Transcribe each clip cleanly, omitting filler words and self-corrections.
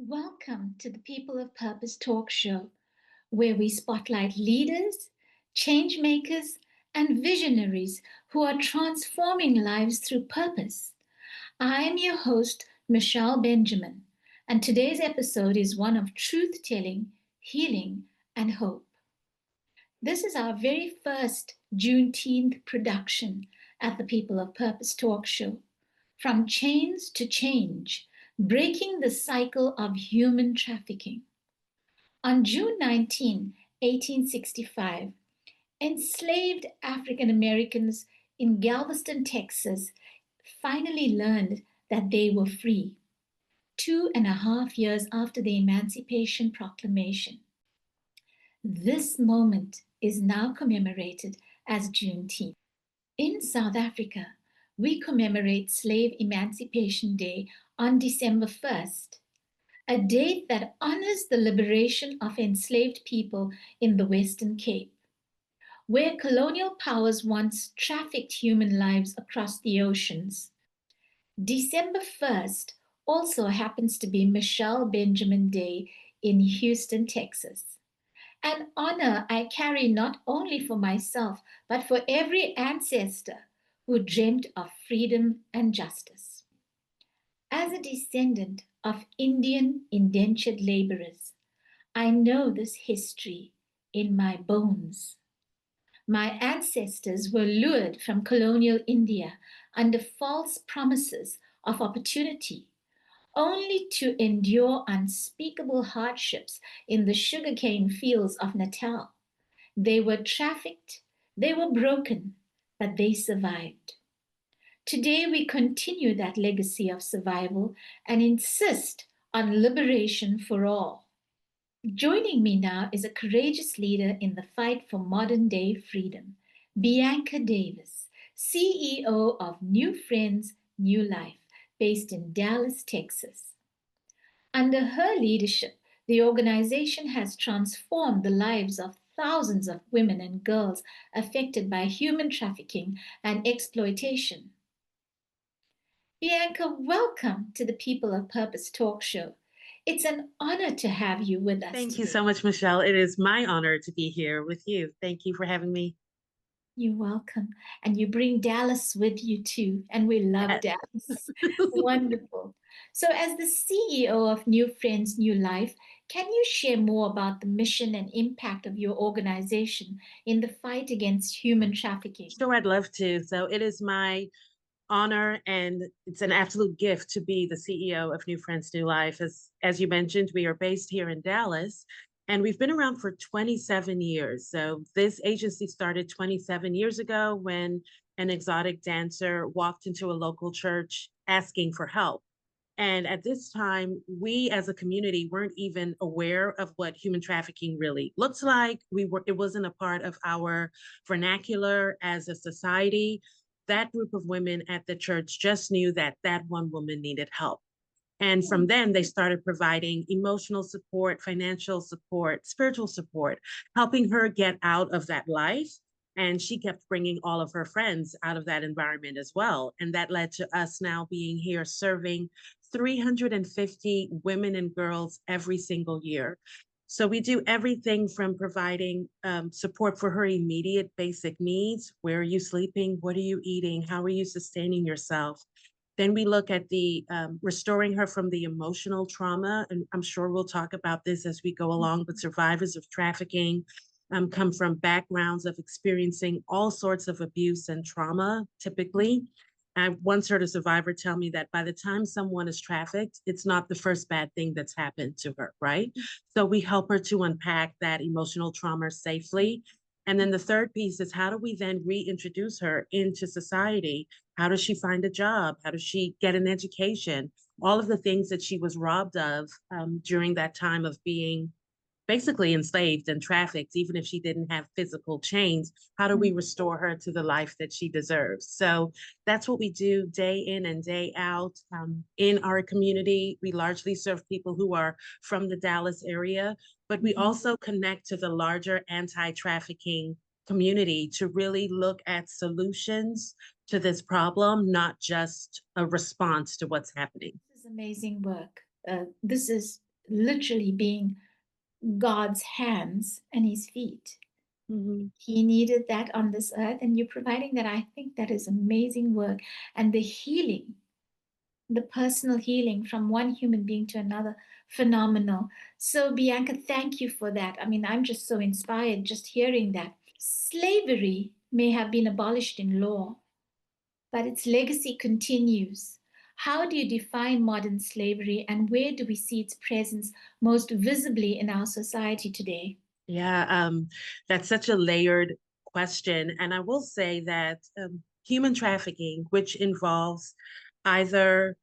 Welcome to the People of Purpose talk show, where we spotlight leaders, change makers, and visionaries who are transforming lives through purpose. I am your host, Michelle Benjamin, and today's episode is one of truth telling, healing, and hope. This is our very first Juneteenth production at the People of Purpose talk show. From chains to change, breaking the cycle of human trafficking. On June 19, 1865, enslaved African Americans in Galveston, Texas, finally learned that they were free, 2.5 years after the Emancipation Proclamation. This moment is now commemorated as Juneteenth. In South Africa, we commemorate Slave Emancipation Day on December 1st, a date that honors the liberation of enslaved people in the Western Cape, where colonial powers once trafficked human lives across the oceans. December 1st also happens to be Michelle Benjamin Day in Houston, Texas. An honor I carry not only for myself, but for every ancestor who dreamt of freedom and justice. As a descendant of Indian indentured laborers, I know this history in my bones. My ancestors were lured from colonial India under false promises of opportunity, only to endure unspeakable hardships in the sugarcane fields of Natal. They were trafficked, they were broken, but they survived. Today, we continue that legacy of survival and insist on liberation for all. Joining me now is a courageous leader in the fight for modern day freedom, Bianca Davis, CEO of New Friends, New Life, based in Dallas, Texas. Under her leadership, the organization has transformed the lives of thousands of women and girls affected by human trafficking and exploitation. Bianca, welcome to the People of Purpose talk show. It's an honor to have you with us Thank you today. so much, Michelle. It is my honor to be here with you. Thank you for having me. You're welcome. And you bring Dallas with you too. And we love Yes. Dallas. Wonderful. So, as the CEO of New Friends, New Life, can you share more about the mission and impact of your organization in the fight against human trafficking? Sure, I'd love to. So it is my honor and it's an absolute gift to be the CEO of New Friends, New Life. As you mentioned, we are based here in Dallas and we've been around for 27 years. So this agency started 27 years ago when an exotic dancer walked into a local church asking for help. And at this time, we as a community weren't even aware of what human trafficking really looks like. It wasn't a part of our vernacular as a society. That group of women at the church just knew that that one woman needed help. And from then, they started providing emotional support, financial support, spiritual support, helping her get out of that life. And she kept bringing all of her friends out of that environment as well. And that led to us now being here serving 350 women and girls every single year. So we do everything from providing support for her immediate basic needs. Where are you sleeping? What are you eating? How are you sustaining yourself? Then we look at the restoring her from the emotional trauma. And I'm sure we'll talk about this as we go along, but survivors of trafficking come from backgrounds of experiencing all sorts of abuse and trauma, typically. I once heard a survivor tell me that by the time someone is trafficked, it's not the first bad thing that's happened to her, right? So we help her to unpack that emotional trauma safely. And then the third piece is how do we then reintroduce her into society? How does she find a job? How does she get an education? All of the things that she was robbed of during that time of being basically enslaved and trafficked, even if she didn't have physical chains, how do we restore her to the life that she deserves? So that's what we do day in and day out in our community. We largely serve people who are from the Dallas area, but we also connect to the larger anti-trafficking community to really look at solutions to this problem, not just a response to what's happening. This is amazing work. This is literally being God's hands and his feet. Mhm. He needed that on this earth, and you're providing that. I think that is amazing work. And the healing, the personal healing from one human being to another, phenomenal. So, Bianca, thank you for that. I mean, I'm just so inspired just hearing that. Slavery may have been abolished in law, but its legacy continues. How do you define modern slavery, and where do we see its presence most visibly in our society today? Yeah, that's such a layered question. And I will say that human trafficking, which involves either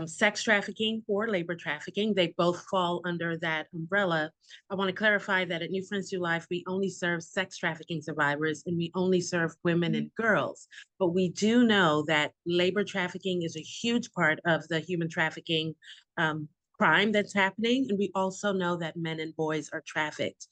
sex trafficking or labor trafficking, they both fall under that umbrella. I want to clarify that at New Friends to Life, we only serve sex trafficking survivors and we only serve women and girls. But we do know that labor trafficking is a huge part of the human trafficking um, crime that's happening. And we also know that men and boys are trafficked.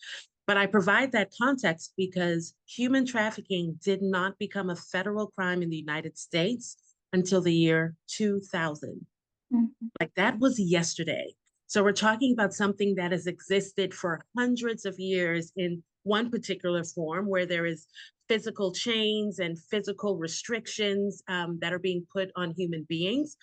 But I provide that context because human trafficking did not become a federal crime in the United States until the year 2000. Mhm, Like that was yesterday. So we're talking about something that has existed for hundreds of years in one particular form where there is physical chains and physical restrictions that are being put on human beings,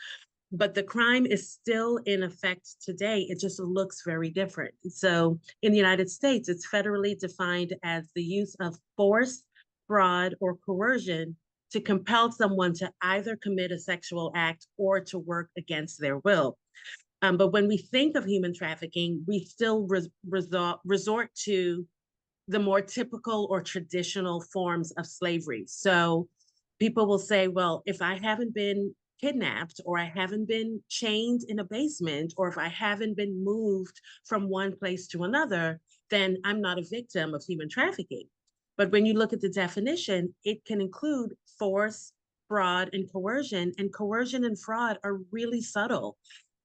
but the crime is still in effect today. It just looks very different. So in the United States, it's federally defined as the use of force, fraud, or coercion to compel someone to either commit a sexual act or to work against their will. But when we think of human trafficking, we still resort to the more typical or traditional forms of slavery. So people will say, well, if I haven't been kidnapped or I haven't been chained in a basement or if I haven't been moved from one place to another, then I'm not a victim of human trafficking. But when you look at the definition, it can include force, fraud, and coercion and fraud are really subtle.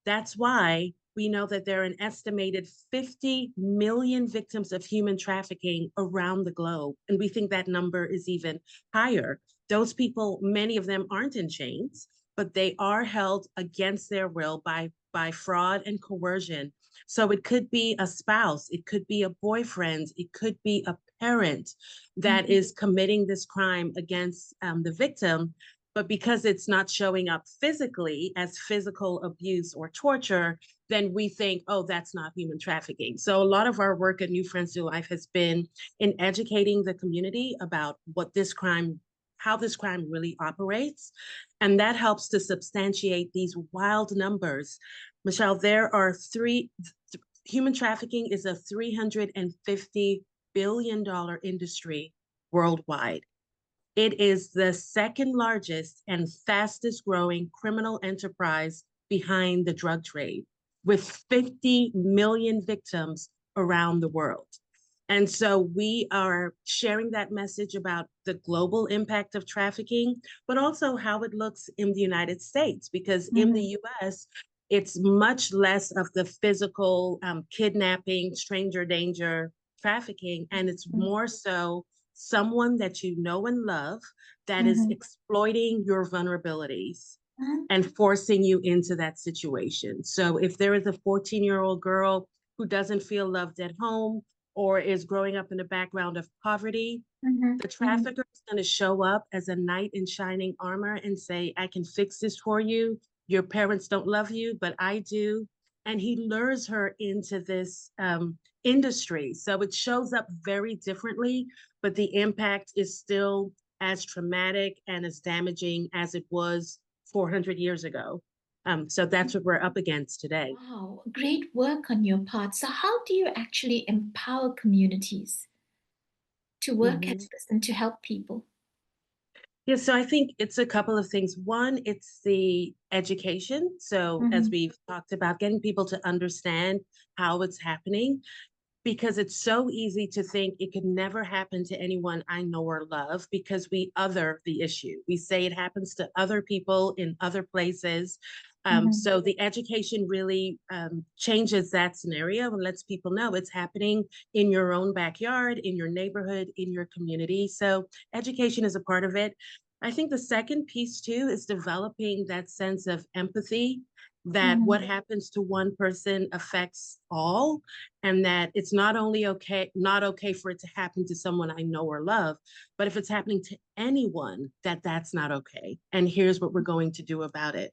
That's why we know that there are an estimated 50 million victims of human trafficking around the globe. And we think that number is even higher. Those people, many of them aren't in chains, but they are held against their will by fraud and coercion. So it could be a spouse, it could be a boyfriend, it could be a parent that mhm, is committing this crime against the victim. But because it's not showing up physically as physical abuse or torture, then we think, oh, that's not human trafficking. So a lot of our work at New Friends to Life has been in educating the community about what this crime, how this crime really operates. And that helps to substantiate these wild numbers. Michelle, there are human trafficking is a $350 billion industry worldwide. It is the second largest and fastest growing criminal enterprise behind the drug trade, with 50 million victims around the world. And so we are sharing that message about the global impact of trafficking, but also how it looks in the United States, because in the mhm, US, it's much less of the physical kidnapping, stranger danger, trafficking, and it's mhm, more so someone that you know and love that is mhm, exploiting your vulnerabilities mhm, and forcing you into that situation. So if there is a 14-year-old girl who doesn't feel loved at home or is growing up in a background of poverty, mhm, the mhm, trafficker is going to show up as a knight in shining armor and say, I can fix this for you. Your parents don't love you, but I do. And he lures her into this industry. So it shows up very differently, but the impact is still as traumatic and as damaging as it was 400 years ago. So that's what we're up against today. Wow, great work on your part. So, how do you actually empower communities to work at Mhm. this and to help people? Yeah, so I think it's a couple of things. One, it's the education. So, as Mhm, we've talked about, getting people to understand how it's happening, because it's so easy to think it could never happen to anyone I know or love because we other the issue. We say it happens to other people in other places. mhm, So the education really changes that scenario and lets people know it's happening in your own backyard, in your neighborhood, in your community. So education is a part of it. I think the second piece too is developing that sense of empathy that what happens to one person affects all, and that it's not okay for it to happen to someone I know or love, but if it's happening to anyone, that's not okay. And here's what we're going to do about it.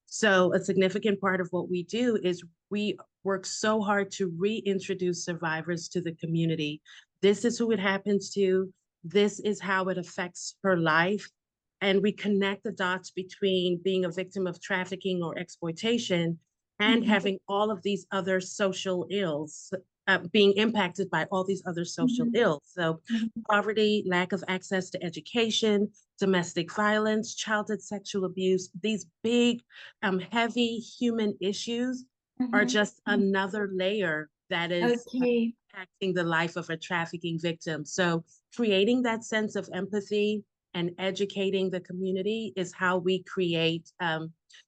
So a significant part of what we do is we work so hard to reintroduce survivors to the community. This is who it happens to. This is how it affects her life. And we connect the dots between being a victim of trafficking or exploitation and Mhm, having all of these other social ills, being impacted by all these other social mhm, ills. So, mhm, poverty, lack of access to education, domestic violence, childhood sexual abuse, these big, heavy human issues are mhm. just another layer that is Okay. impacting the life of a trafficking victim. So, creating that sense of empathy and educating the community is how we create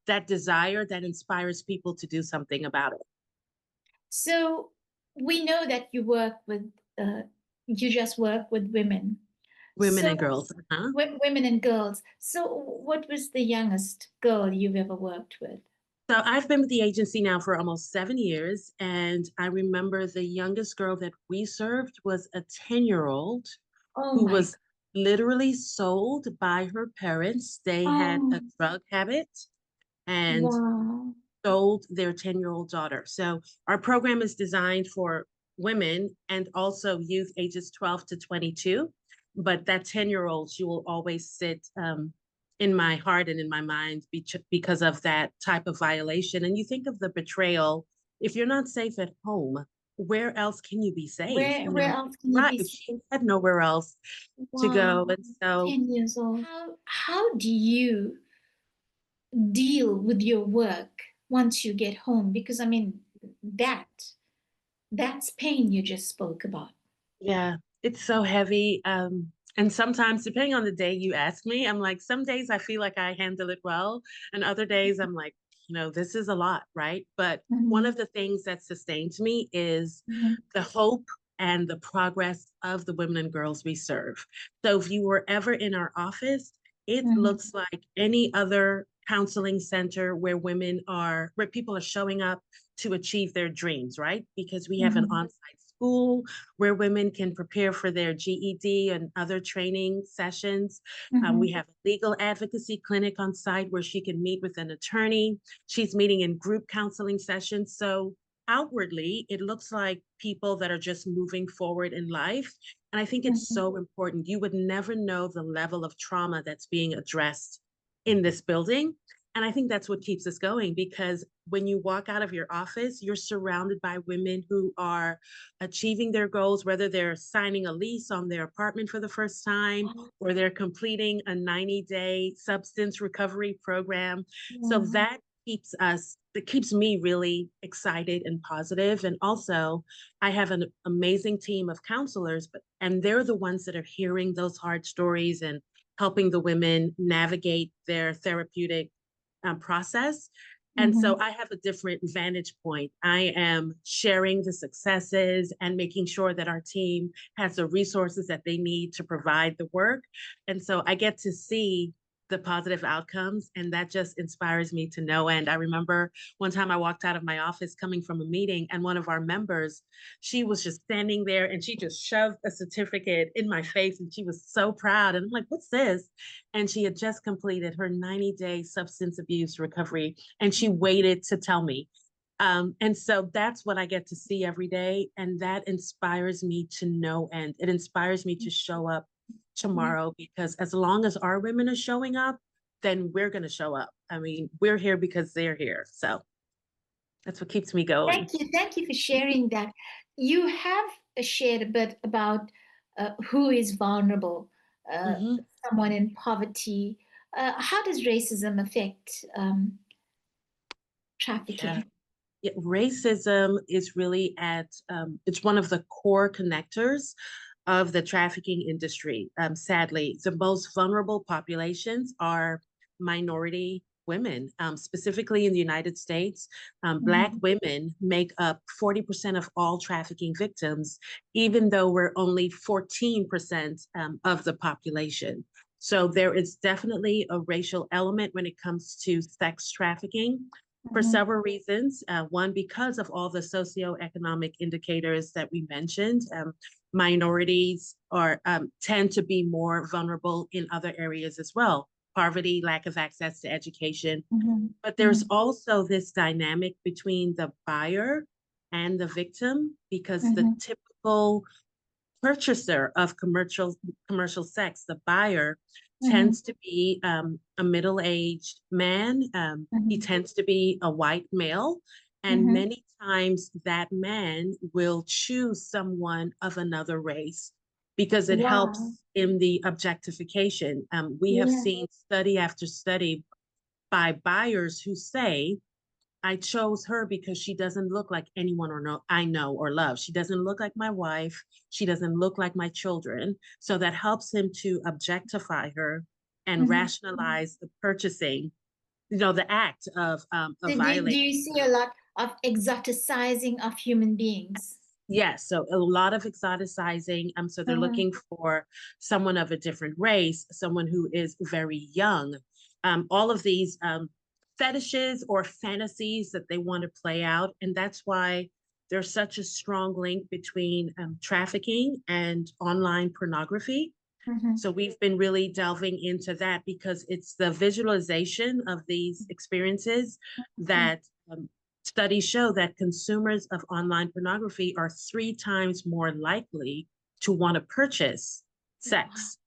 that desire that inspires people to do something about it. So we know that you just work with women. Women So and girls. Uh-huh. women and girls. So what was the youngest girl you've ever worked with? So I've been with the agency now for almost 7 years. And I remember the youngest girl that we served was a 10-year-old Oh who my. was literally sold by her parents. They had a Oh, drug habit and wow. sold their 10-year-old daughter. So our program is designed for women and also youth ages 12 to 22. But that 10-year-old, she will always sit in my heart and in my mind because of that type of violation. And you think of the betrayal. If you're not safe at home, where else can you be safe? Where else can you Right. be? She had nowhere else to go. Wow. And so 10 years old. How do you deal with your work once you get home? Because I mean, that that's pain you just spoke about. yeah, it's so heavy. And sometimes, depending on the day you ask me, I'm like, some days I feel like I handle it well, and other days I'm like, this is a lot, right? But one Mhm, of the things that sustains me is mhm, the hope and the progress of the women and girls we serve. So if you were ever in our office, it mhm, looks like any other counseling center where people are showing up to achieve their dreams, right? Because we have an mhm, on-site school where women can prepare for their GED and other training sessions. We mhm, have a legal advocacy clinic on site where she can meet with an attorney. She's meeting in group counseling sessions. So outwardly, it looks like people that are just moving forward in life. And I think it's mhm. so important. You would never know the level of trauma that's being addressed in this building. And I think that's what keeps us going, because when you walk out of your office, you're surrounded by women who are achieving their goals, whether they're signing a lease on their apartment for the first time or they're completing a 90-day substance recovery program. So Wow. that keeps me really excited and positive. And also, I have an amazing team of counselors, and they're the ones that are hearing those hard stories and helping the women navigate their therapeutic process. And so Mhm, I have a different vantage point. I am sharing the successes and making sure that our team has the resources that they need to provide the work. And so I get to see the positive outcomes, and that just inspires me to no end. I remember one time I walked out of my office coming from a meeting, and one of our members, she was just standing there and she just shoved a certificate in my face and she was so proud. And I'm like, what's this? And she had just completed her 90-day substance abuse recovery, and she waited to tell me. And so that's what I get to see every day. And that inspires me to no end. It inspires me to show up mhm. tomorrow, because as long as our women are showing up, then we're going to show up. I mean, we're here because they're here. So that's what keeps me going. Thank you. Thank you for sharing that. You have shared a bit about who is vulnerable, uh, Mhm. someone in poverty. How does racism affect Yeah. trafficking? Yeah, racism is really it's one of the core connectors of the trafficking industry. Sadly, the most vulnerable populations are minority women, specifically in the United States. Black Mhm, women make up 40% of all trafficking victims, even though we're only 14% of the population. So there is definitely a racial element when it comes to sex trafficking. for Mhm. several reasons. One, because of all the socioeconomic indicators that we mentioned, minorities are tend to be more vulnerable in other areas as well. Poverty, lack of access to education. Mhm. But there's Mhm. also this dynamic between the buyer and the victim, because the Mhm. typical purchaser of commercial sex, the buyer, Mhm. tends to be a middle-aged man. He Mhm. tends to be a white male, and Mhm. many times that man will choose someone of another race because it Wow. helps in the objectification. We have Yeah. seen study after study by buyers who say, I chose her because she doesn't look like anyone or no I know or love. She doesn't look like my wife. She doesn't look like my children. So that helps him to objectify her and Mhm. rationalize the purchasing, the act So of do violating you see a her. lot of exoticizing of human beings? Yes, so a lot of exoticizing. So they're Uh-huh. looking for someone of a different race, someone who is very young. All of these fetishes or fantasies that they want to play out, and that's why there's such a strong link between trafficking and online pornography. Mhm. So we've been really delving into that because it's the visualization of these experiences Mhm. that studies show that consumers of online pornography are 3 times more likely to want to purchase Wow. sex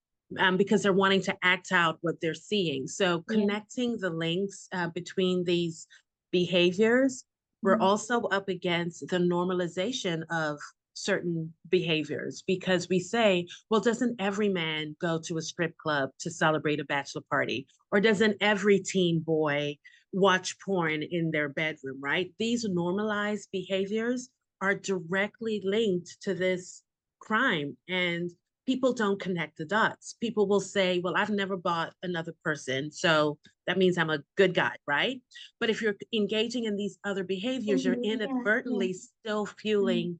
because they're wanting to act out what they're seeing. So Yeah. connecting the links between these behaviors, we're Mhm. also up against the normalization of certain behaviors because we say, well, doesn't every man go to a strip club to celebrate a bachelor party? Or doesn't every teen boy watch porn in their bedroom, right? These normalized behaviors are directly linked to this crime. And people don't connect the dots. People will say, well, I've never bought another person, so that means I'm a good guy, right? But if you're engaging in these other behaviors, you're Yeah. Yeah. inadvertently still Mhm. fueling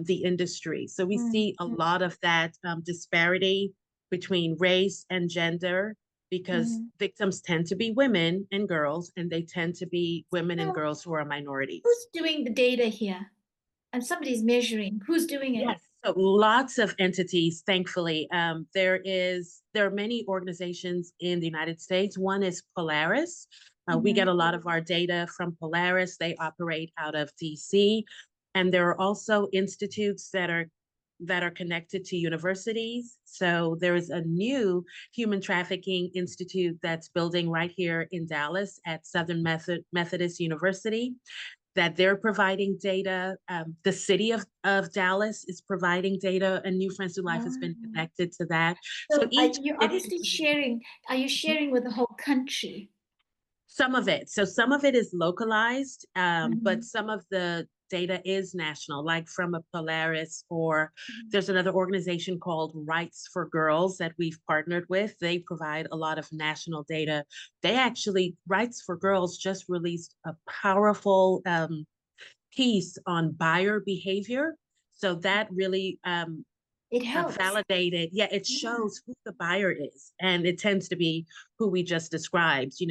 the industry. So we Mhm. see a lot of that disparity between race and gender because Mhm. victims tend to be women and girls, and they tend to be women and So girls who are minorities. who's doing the data here? And somebody's measuring. Who's doing it? Yes, so lots of entities, thankfully. There are many organizations in the United States. One is Polaris. We get Mhm. a lot of our data from Polaris. They operate out of DC. And there are also institutes that are connected to universities. So there is a new human trafficking institute that's building right here in Dallas at Southern Methodist University that they're providing data. The city of Dallas is providing data, and New Friends New Life has been Wow. connected to that. So So are each you city is obviously doing sharing? Are you sharing with the whole country? some of it. So some of it is localized, but Mhm. some of the data is national, like from a Polaris, or Mhm. there's another organization called Rights for Girls that we've partnered with. They provide a lot of national data. Rights for Girls just released a powerful piece on buyer behavior. So that really It helps. validated, yeah, it Yeah. shows who the buyer is. And it tends to be who we just described, Do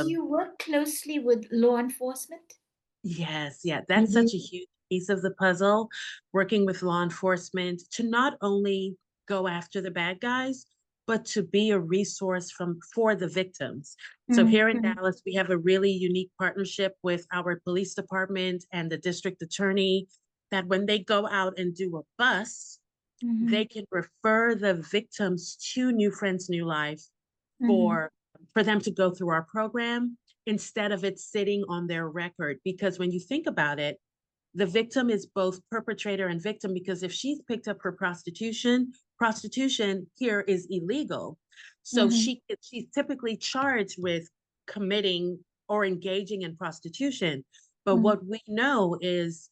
you work closely with law enforcement? Yes, yeah, that's You such a huge piece of the puzzle, working with law enforcement to not only go after the bad guys, but to be a resource for the victims. So do. here in Mhm. Dallas, we have a really unique partnership with our police department and the district attorney that when they go out and do a bus, they Mhm. can refer the victims to New Friends New Life Mhm. for for them to go through our program instead of it sitting on their record. Because when you think about it, the victim is both perpetrator and victim, because if she's picked up her prostitution here is illegal. So Mhm. she's typically charged with committing or engaging in prostitution. But Mhm. what we know is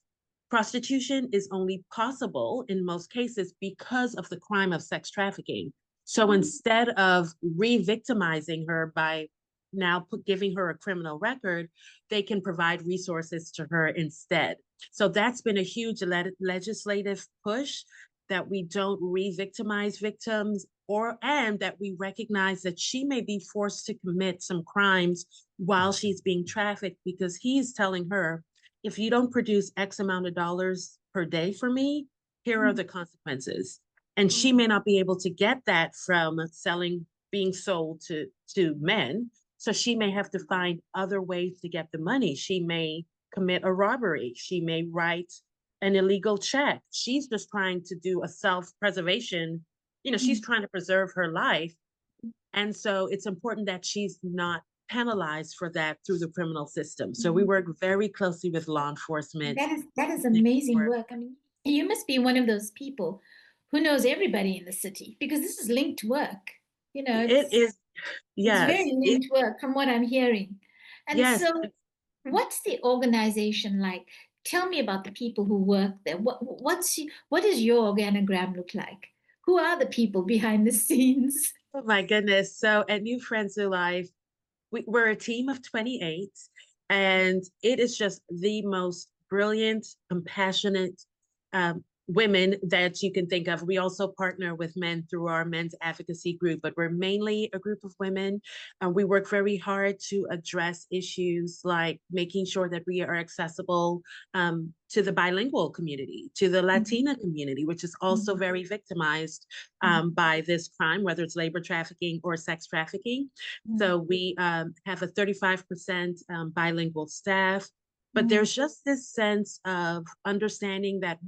prostitution is only possible in most cases because of the crime of sex trafficking. So Mhm. instead of re-victimizing her by now giving her a criminal record, they can provide resources to her instead. So that's been a huge legislative push that we don't re-victimize victims, and that we recognize that she may be forced to commit some crimes while she's being trafficked, because he's telling her, if you don't produce X amount of dollars per day for me, here are the consequences. And she may not be able to get that from being sold to men. So she may have to find other ways to get the money. She may commit a robbery. She may write an illegal check. She's just trying to do a self-preservation. She's trying to preserve her life. And so it's important that she's not penalized for that through the criminal system. So we work very closely with law enforcement. That is amazing work. I mean, you must be one of those people who knows everybody in the city, because this is linked work. It is, It's yes. very linked work from what I'm hearing. And Yes. so, what's the organization like? Tell me about the people who work there. What does your organogram look like? Who are the people behind the scenes? Oh my goodness. So at New Friends New Life, we're a team of 28, and it is just the most brilliant, compassionate women that you can think of. We also partner with men through our men's advocacy group, but we're mainly a group of women. We work very hard to address issues like making sure that we are accessible to the bilingual community, to the Latina community, which is also very victimized by this crime, whether it's labor trafficking or sex trafficking. So we have a 35% bilingual staff. But there's just this sense of understanding that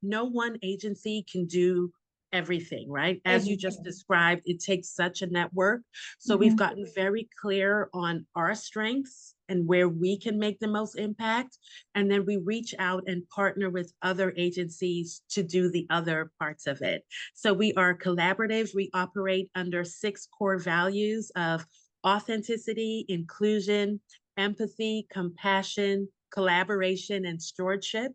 no one agency can do everything, right? As you just described, it takes such a network. So we've gotten very clear on our strengths and where we can make the most impact. And then we reach out and partner with other agencies to do the other parts of it. So we are collaborative. We operate under 6 core values of authenticity, inclusion, empathy, compassion, collaboration, and stewardship.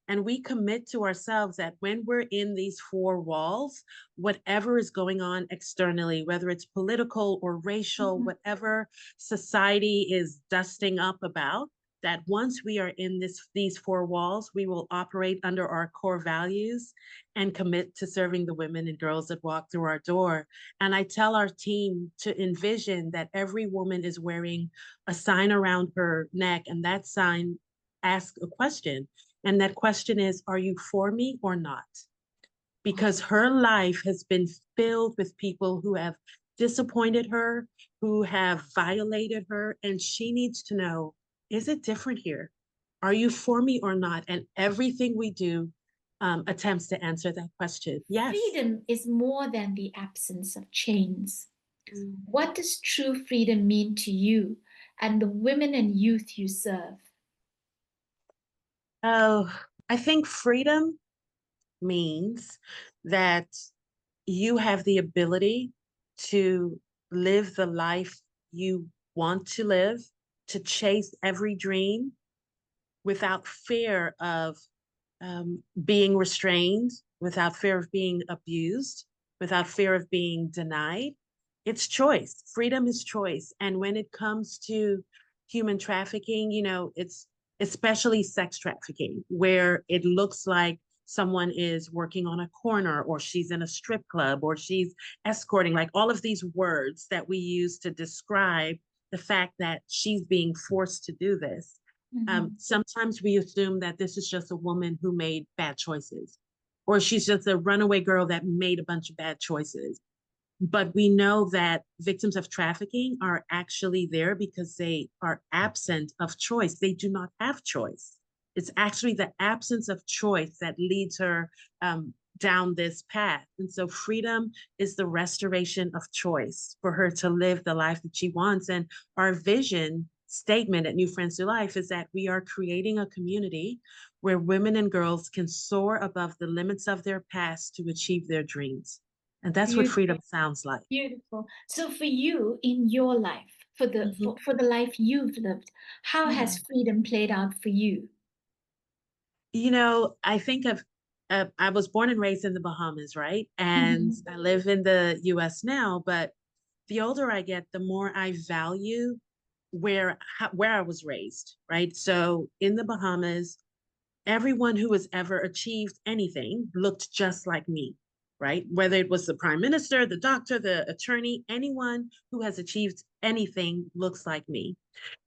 And we commit to ourselves that when we're in these 4 walls, whatever is going on externally, whether it's political or racial, whatever society is dusting up about, that once we are in these 4 walls, we will operate under our core values and commit to serving the women and girls that walk through our door. And I tell our team to envision that every woman is wearing a sign around her neck, and that sign asks a question. And that question is, are you for me or not? Because her life has been filled with people who have disappointed her, who have violated her, and she needs to know, is it different here? Are you for me or not? And everything we do attempts to answer that question. Yes. Freedom is more than the absence of chains. What does true freedom mean to you and the women and youth you serve? Oh, I think freedom means that you have the ability to live the life you want to live, to chase every dream without fear of being restrained, without fear of being abused, without fear of being denied. It's choice. Freedom is choice. And when it comes to human trafficking, it's especially sex trafficking, where it looks like someone is working on a corner, or she's in a strip club, or she's escorting, like all of these words that we use to describe the fact that she's being forced to do this. Sometimes we assume that this is just a woman who made bad choices, or she's just a runaway girl that made a bunch of bad choices. But we know that victims of trafficking are actually there because they are absent of choice. They do not have choice. It's actually the absence of choice that leads her down this path. And so freedom is the restoration of choice for her to live the life that she wants. And our vision statement at New Friends New Life is that we are creating a community where women and girls can soar above the limits of their past to achieve their dreams. And that's what freedom sounds like. Beautiful. So for you in your life, for the life you've lived, how has freedom played out for you? I think I was born and raised in the Bahamas, right? And I live in the US now, but the older I get, the more I value where I was raised, right? So in the Bahamas, everyone who has ever achieved anything looked just like me, right? Whether it was the prime minister, the doctor, the attorney, anyone who has achieved anything looks like me.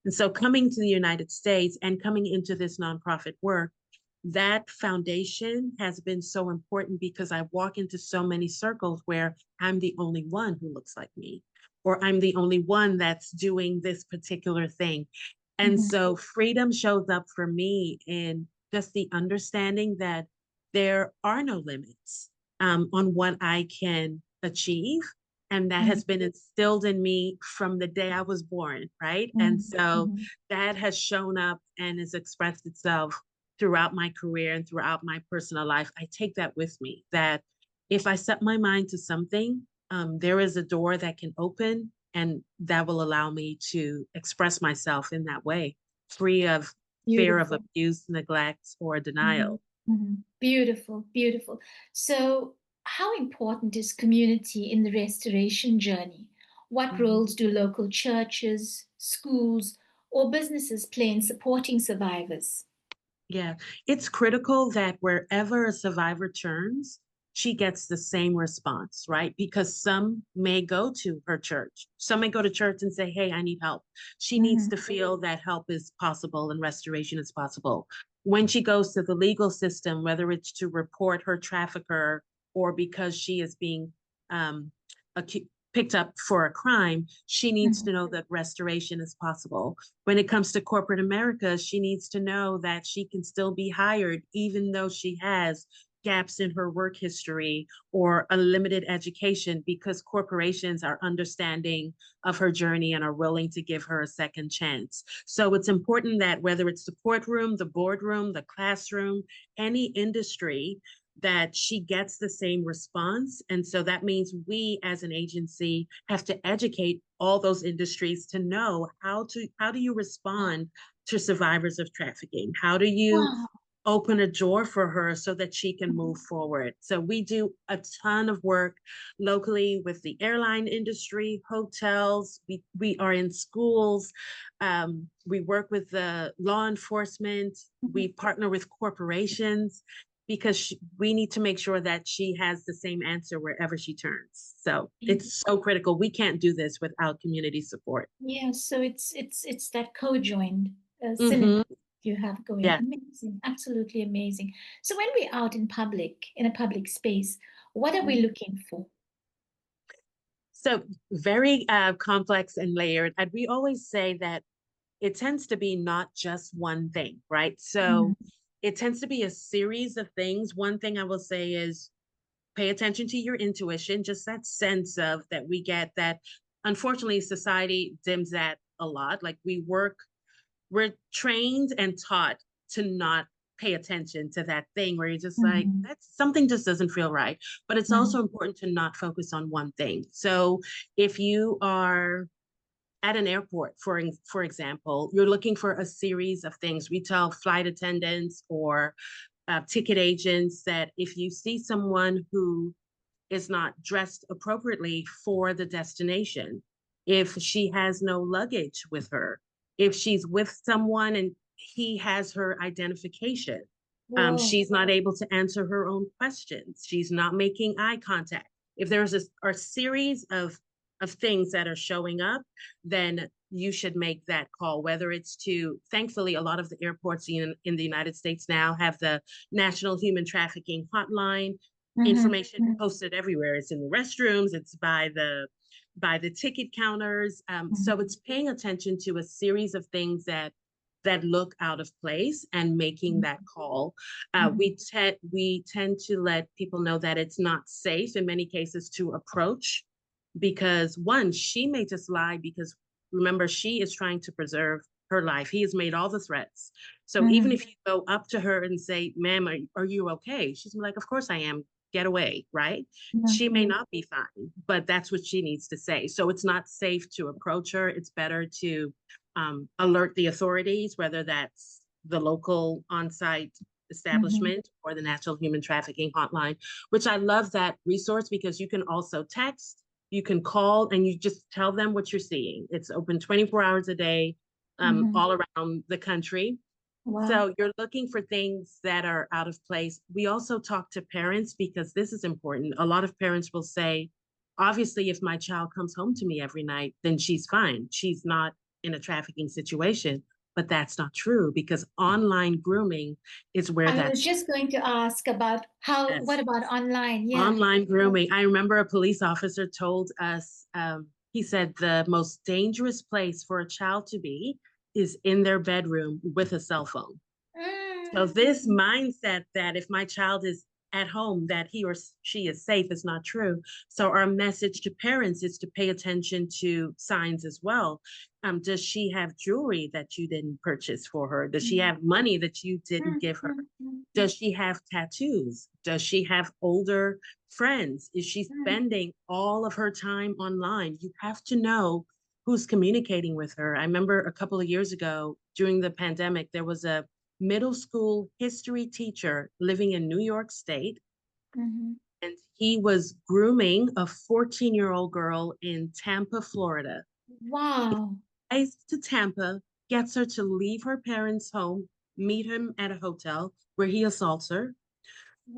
And so coming to the United States and coming into this nonprofit work, that foundation has been so important because I walk into so many circles where I'm the only one who looks like me, or I'm the only one that's doing this particular thing. And Mhm. so freedom shows up for me in just the understanding that there are no limits on what I can achieve. And that Mhm. has been instilled in me from the day I was born, right? And Mhm. so Mhm. that has shown up and has expressed itself throughout my career and throughout my personal life. I take that with me that if I set my mind to something, there is a door that can open and that will allow me to express myself in that way, free of fear of Beautiful. abuse, neglect, or Mhm. denial. Mhm. Beautiful, beautiful. So, how important is community in the restoration journey? What Mhm. roles do local churches, schools, or businesses play in supporting survivors? Yeah, it's critical that wherever a survivor turns, she gets the same response, right? Because some may go to her church. Some may go to church and say, "Hey, I need help." She needs Mhm. to feel that help is possible and restoration is possible. When she goes to the legal system, whether it's to report her trafficker or because she is being um, picked up for a crime, she needs Mhm. to know that restoration is possible. When it comes to corporate America, she needs to know that she can still be hired, even though she has gaps in her work history or a limited education, because corporations are understanding of her journey and are willing to give her a second chance. So it's important that whether it's the courtroom, the boardroom, the classroom, any industry, that she gets the same response. And so that means we as an agency have to educate all those industries to know how do you respond to survivors of trafficking? How do you Wow. open a door for her so that she can move Mhm. forward? So we do a ton of work locally with the airline industry, hotels. We are in schools. We work with the law enforcement. Mhm. We partner with corporations because we need to make sure that she has the same answer wherever she turns. So it's so critical. We can't do this without community support. Yeah, so it's that co-joined synergy Hmm. you have going. Yeah. Amazing, absolutely amazing. So when we're out in public, in a public space, what are we Mhm. looking for? So very complex and layered. And we always say that it tends to be not just one thing, right? Mhm. So it tends to be a series of things. One thing I will say is pay attention to your intuition, just that sense of that we get that unfortunately society dims that a lot. Like we're trained and taught to not pay attention to that thing where you're just like, Mhm. that's something just doesn't feel right. But it's also Mhm. important to not focus on one thing. So if you are at an airport, for example, you're looking for a series of things. We tell flight attendants or ticket agents that if you see someone who is not dressed appropriately for the destination, if she has no luggage with her, if she's with someone and he has her identification, Whoa. she's not able to answer her own questions, she's not making eye contact. If there's a series of things that are showing up, then you should make that call, whether it's to, thankfully, a lot of the airports in the United States now have the National Human Trafficking Hotline, Mhm. information Mhm. posted everywhere. It's in the restrooms, it's by the ticket counters. So Mhm. it's paying attention to a series of things that look out of place and making that call. Mhm. We tend to let people know that it's not safe in many cases to approach because one, she may just lie because remember, she is trying to preserve her life. He has made all the threats. So even Mhm. if you go up to her and say, "Ma'am, are you okay?" She's like, "Of course I am. Get away," right? Mhm. She may Mhm. not be fine, but that's what she needs to say. So it's not safe to approach her. It's better to alert the authorities, whether that's the local on-site Mhm. establishment or the National Human Trafficking Hotline, which I love that resource because you can also text, you can call, and you just tell them what you're seeing. It's open 24 hours a day, Mhm. all around the country. Wow. So you're looking for things that are out of place. We also talk to parents because this is important. A lot of parents will say, obviously, if my child comes home to me every night, then she's fine. She's not in a trafficking situation. But that's not true because online grooming is where I was that's just going to ask about what that's about online? Yeah. online grooming. I remember a police officer told us, he said the most dangerous place for a child to be is in their bedroom with a cell phone. So this Mm, mindset that if my child is at home, that he or she is safe is not true. So our message to parents is to pay attention to signs as well. Does she have jewelry that you didn't purchase for her? Does she mm, have money that you didn't mm, give her? mm, mm, Does she have tattoos? Does she have older friends? Is she mm, spending all of her time online? You have to know who's communicating with her. I remember a couple of years ago during the pandemic, there was a middle school history teacher living in New York State, mhm. and he was grooming a 14-year-old girl in Tampa, Florida. Wow. Flies to Tampa, gets her to leave her parents' home, meet him at a hotel where he assaults her.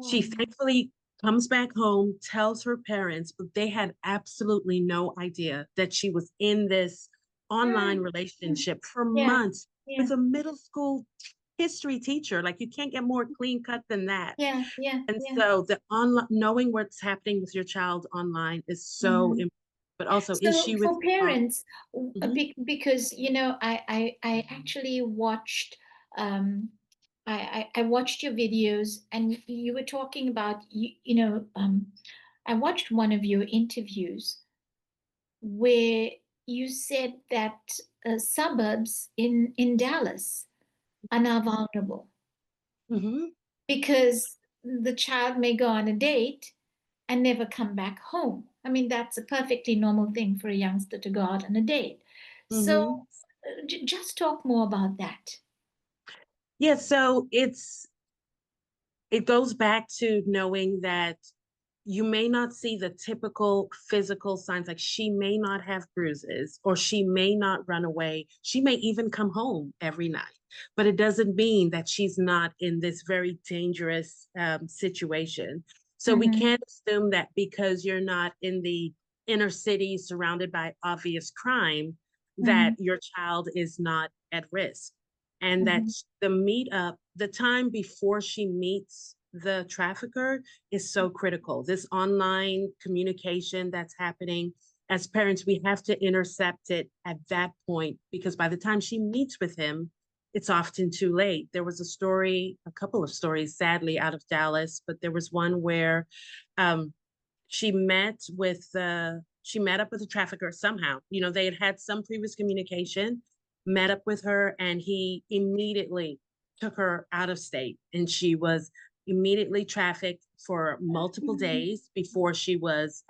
She Wow. thankfully comes back home, tells her parents, but they had absolutely no idea that she was in this online Mm, mm. relationship for Yeah. months Yeah. with a middle school history teacher. Like you can't get more clean cut than that. Yeah. Yeah. And Yeah. so the online knowing what's happening with your child online is so Mhm. important. But also, is So she for responsible? parents, Mhm, because I actually watched um I watched your videos, and you were talking about I watched one of your interviews where you said that suburbs in Dallas are now vulnerable mhm, because the child may go on a date and never come back home. I mean, that's a perfectly normal thing for a youngster to go out on a date. So mhm. just talk more about that. Yeah, so it goes back to knowing that you may not see the typical physical signs, like she may not have bruises or she may not run away. She may even come home every night, but it doesn't mean that she's not in this very dangerous situation. So we Mm-hmm, can't assume that because you're not in the inner city surrounded by obvious crime, mm-hmm, that your child is not at risk. And that mm-hmm, the meetup, the time before she meets the trafficker is so critical. This online communication that's happening, as parents, we have to intercept it at that point because by the time she meets with him, it's often too late. There was a story, a couple of stories, sadly, out of Dallas, but there was one where um, she met up with the trafficker somehow. You know, they had had some previous communication, met up with her, and he immediately took her out of state, and she was immediately trafficked for multiple mm-hmm. days before she was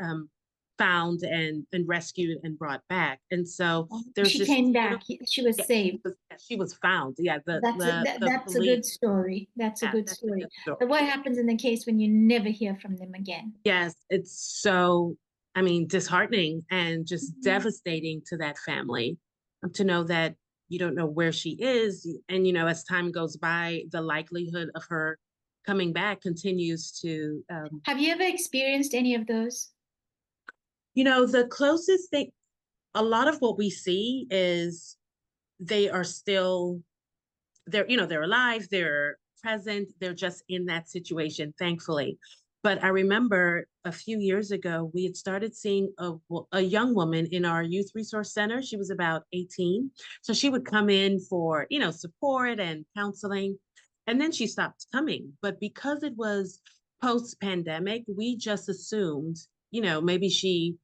found and rescued and brought back. And so there's She this came critical, back. She was yeah, saved. she was found. Yeah, the That's a good police. story. That's a Yeah, good that's a story. good But what story. happens in the case when you never hear from them again? Yes, it's so, I mean, disheartening and just Mhm. devastating to that family to know that you don't know where she is. And, as time goes by, the likelihood of her coming back continues to, Have you ever experienced any of those? the closest thing, a lot of what we see is they are still they're alive, they're present, they're just in that situation, thankfully. But I remember a few years ago, we had started seeing a young woman in our youth resource center. She was about 18. So she would come in for, support and counseling. And then she stopped coming. But because it was post pandemic, we just assumed, maybe she's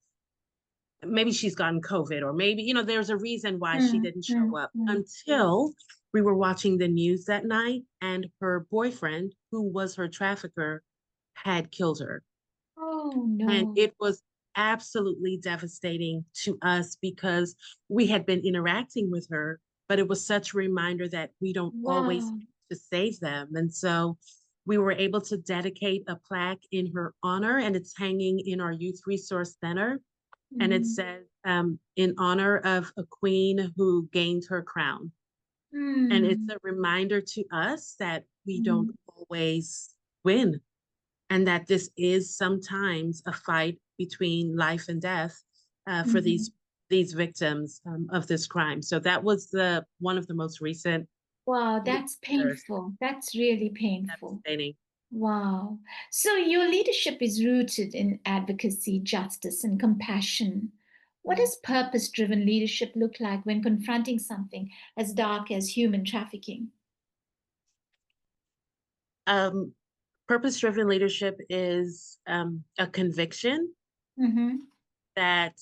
gotten COVID, or maybe, there's a reason why she Mm, didn't show mm, up mm. until we were watching the news that night and her boyfriend, who was her trafficker, had killed her. Oh And no. it was absolutely devastating to us because we had been interacting with her, but it was such a reminder that we don't always Wow. get to save them. And so we were able to dedicate a plaque in her honor, and it's hanging in our youth resource center, and it Mhm. says, in honor of a queen who gained her crown. And it's Mm. a reminder to us that we don't Mm. always win, and that this is sometimes a fight between life and death for Mhm. these victims of this crime. So that was the one of the most recent Wow, that's reminders. painful. That's really painful. Devastating. Wow. So your leadership is rooted in advocacy, justice, and compassion. What Mm. does purpose-driven leadership look like when confronting something as dark as human trafficking? Um, Purpose-driven leadership is a conviction Mm-hmm. that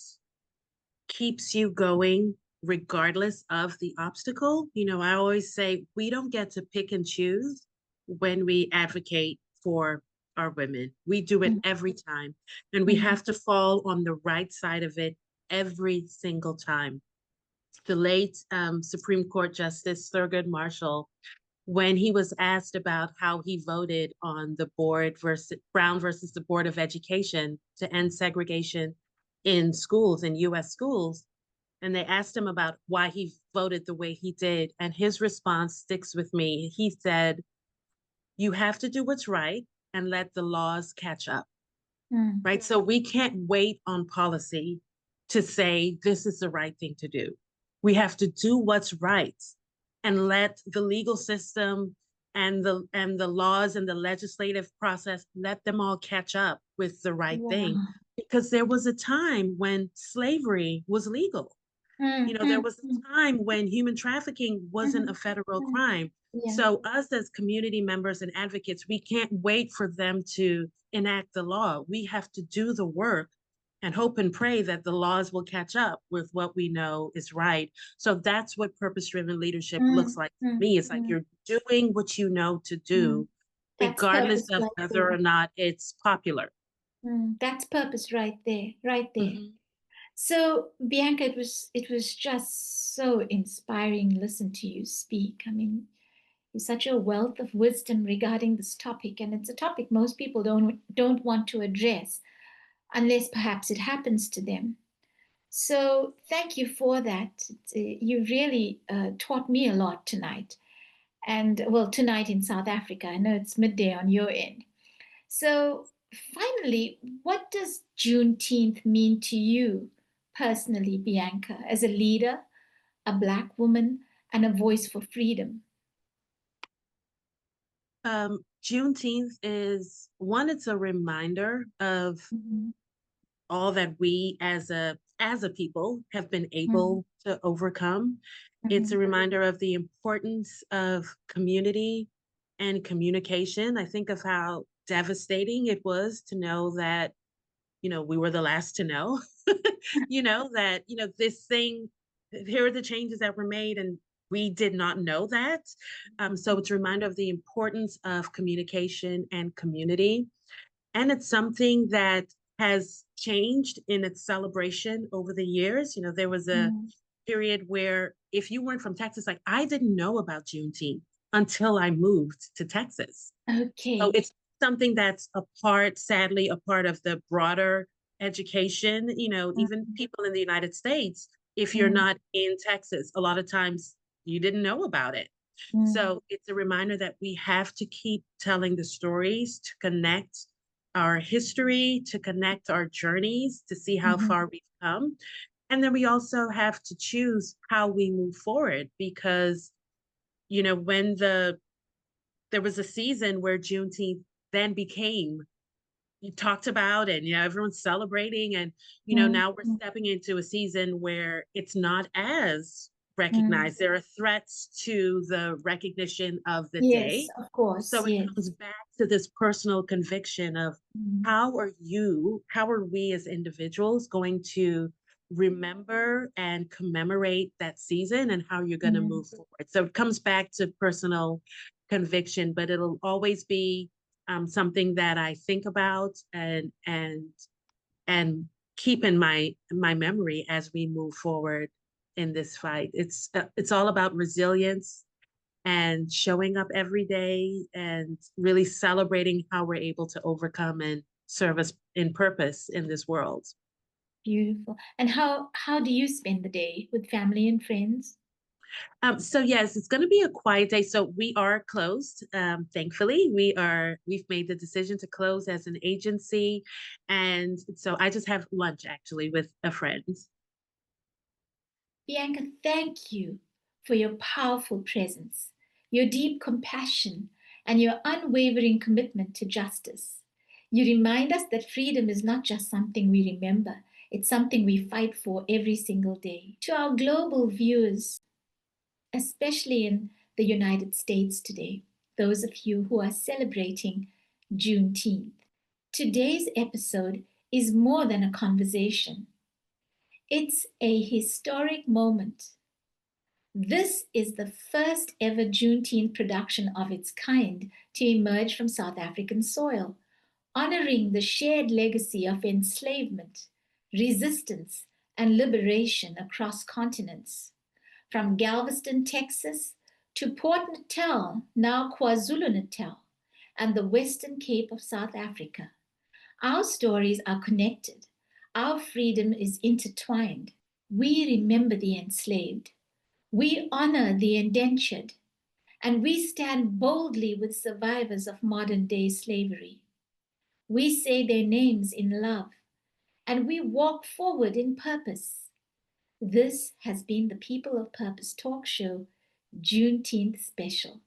keeps you going regardless of the obstacle. You know, I always say we don't get to pick and choose when we advocate for our women. We do it every time, and we Mm-hmm. have to fall on the right side of it every single time. The late Supreme Court Justice Thurgood Marshall, when he was asked about how he voted on the board versus Brown versus the Board of Education to end segregation in schools, in US schools, and they asked him about why he voted the way he did. And his response sticks with me. He said, "You have to do what's right and let the laws catch up." Mm. Right? So we can't wait on policy to say this is the right thing to do. We have to do what's right and let the legal system and the laws and the legislative process, let them all catch up with the right thing, Wow. because there was a time when slavery was legal. You Mm, know, there mm, was mm, a time when human trafficking wasn't a mhm, federal mm. crime. Yeah. So, us as community members and advocates, we can't wait for them to enact the law. We have to do the work and hope and pray that the laws will catch up with what we know is right. So, that's what purpose driven leadership looks Mm, like to mm, me. It's like mm, you're doing what you know to mm. do, That's regardless purpose of right whether there. or not it's popular. That's purpose right there, right there. Mhm. So, Bianca, it was just so inspiring to listen to you speak. I mean, you're such a wealth of wisdom regarding this topic, and it's a topic most people don't want to address unless perhaps it happens to them. So, thank you for that. You really taught me a lot tonight, and well, tonight in South Africa. I know it's midday on your end. So, finally, what does Juneteenth mean to you personally, Bianca, as a leader, a Black woman, and a voice for freedom? Juneteenth is one, it's a reminder of Mhm. all that we as a people have been Mhm. able to overcome. It's a Mhm. reminder of the importance of community and communication. I think of how devastating it was to know that, you know, we were the last to know, you know, that, you know, this thing, here are the changes that were made and we did not know that. So it's a reminder of the importance of communication and community. And it's something that has changed in its celebration over the years. You know, there was a Mhm. period where if you weren't from Texas, like I didn't know about Juneteenth until I moved to Texas. So Okay. it's something that's a part, sadly, a part of the broader education. You know, even Mhm. people in the United States, if you're Mhm. not in Texas, a lot of times you didn't know about it. Mhm. So it's a reminder that we have to keep telling the stories to connect our history, to connect our journeys, to see how Mhm. far we've come. And then we also have to choose how we move forward because, you know, there was a season where Juneteenth then became you talked about and you know everyone's celebrating and you know Mhm. now we're stepping into a season where it's not as Mhm. recognized. There are threats to the recognition of the Yes, day. of course. So it comes Yes. back to this personal conviction of Mhm. how are we as individuals going to remember and commemorate that season and how you're going to Mhm. move forward. So it comes back to personal conviction, but it'll always be something that I think about and keep in my memory as we move forward in this fight. It's all about resilience and showing up every day and really celebrating how we're able to overcome and serve us in purpose in this world. Beautiful. And how do you spend the day with family and friends? So yes, it's going to be a quiet day. So we are closed. Thankfully, we've made the decision to close as an agency, and so I just have lunch actually with a friend. Bianca, thank you for your powerful presence, your deep compassion, and your unwavering commitment to justice. You remind us that freedom is not just something we remember, it's something we fight for every single day. To our global viewers, especially in the United States today, those of you who are celebrating Juneteenth, today's episode is more than a conversation. It's a historic moment. This is the first ever Juneteenth production of its kind to emerge from South African soil, honoring the shared legacy of enslavement, resistance, and liberation across continents. From Galveston, Texas, to Port Natal, now KwaZulu Natal, and the Western Cape of South Africa. Our stories are connected. Our freedom is intertwined. We remember the enslaved. We honor the indentured. And we stand boldly with survivors of modern day slavery. We say their names in love. And we walk forward in purpose. This has been the People of Purpose talk show, Juneteenth Special.